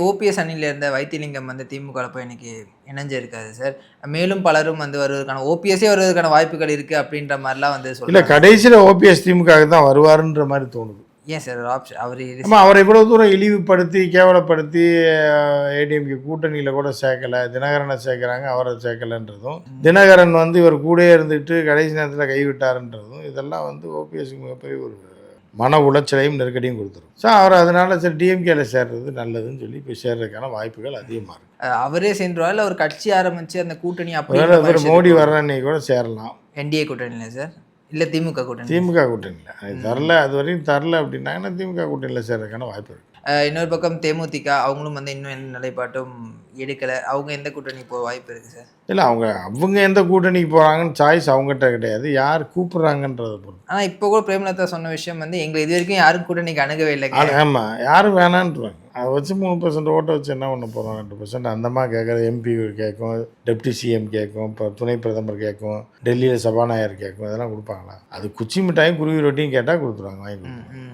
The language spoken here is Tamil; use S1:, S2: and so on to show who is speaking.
S1: ஓபிஎஸ் அணியில இருந்த வைத்திலிங்கம் வந்து திமுகவில் போய் இன்னைக்கு இணைஞ்சிருக்காரு சார். மேலும் பலரும் வந்து வருவதற்கான ஓபிஎஸ்ஸே வருவதற்கான வாய்ப்புகள் இருக்குது அப்படின்ற மாதிரிலாம் வந்து
S2: இல்லை,
S1: சொல்கிறாங்க.
S2: கடைசியில் ஓபிஎஸ் திமுக தான் வருவாருன்ற மாதிரி தோணுது.
S1: ஏன் சார் ஆப்ஷன் அவர்
S2: ஆமாம், அவரை இவ்வளோ தூரம் இழிவுபடுத்தி கேவலப்படுத்தி ஏடிஎம்கே கூட்டணியில் கூட சேர்க்கலை, தினகரனை சேர்க்குறாங்க, அவரை சேர்க்கலைன்றதும், தினகரன் வந்து இவர் கூடயே இருந்துட்டு கடைசி நேரத்தில் கைவிட்டாருன்றதும், இதெல்லாம் வந்து ஓபிஎஸ்க்கு மிகப்பெரிய ஒரு மன உளைச்சலையும் நெருக்கடியும் கொடுத்துரும். ஸோ அவர் அதனால் சரி டிஎம்கேல சேர்றது நல்லதுன்னு சொல்லி இப்போ சேர்றதுக்கான வாய்ப்புகள் அதிகமாக இருக்குது.
S1: அவரே சேர்ந்துருவா இல்லை ஒரு கட்சி ஆரம்பித்து அந்த கூட்டணி
S2: வேறு மோடி வர்ற அன்னைக்கு கூட சேரலாம்.
S1: என்டிஏ கூட்டணியில் சார், இல்லை திமுக கூட்டணி?
S2: திமுக கூட்டணியில் அது தரல, அது வரையும் தரல அப்படின்னாங்கன்னா திமுக கூட்டணியில் சேர்றதுக்கான வாய்ப்பு இருக்குது.
S1: இன்னொரு பக்கம் தேமுதிக அவங்களும் வந்து இன்னும் எந்த நிலைப்பாட்டும் எடுக்கலை. அவங்க எந்த கூட்டணி போக வாய்ப்பு இருக்குது சார்?
S2: இல்லை, அவங்க எந்த கூட்டணிக்கு போகிறாங்கன்னு சாய்ஸ் அவங்ககிட்ட கிடையாது, யார் கூப்பிட்றாங்கன்றதை பொறுத்து.
S1: ஆனால் இப்போ கூட பிரேமலதா சொன்ன விஷயம் வந்து எங்களை இது வரைக்கும் யாரும் கூட்டணிக்கு அணுகவே இல்லை.
S2: ஆமாம், யாரும் வேணான்றாங்க. அதை வச்சு 3% ஓட்டை வச்சு என்ன பண்ண போகிறோம்? 2% அந்தமாக கேட்குற எம்பி கேட்கும், டெப்டி சிஎம் கேட்கும், இப்போ துணை பிரதமர் கேட்கும், டெல்லியில் சபாநாயகர் கேட்கும், இதெல்லாம் கொடுப்பாங்களா? அது குச்சி மிட்டாயும் குருவி ரொட்டியும் கேட்டால் கொடுத்துருவாங்க, வாங்கி கொடுத்துருவாங்க.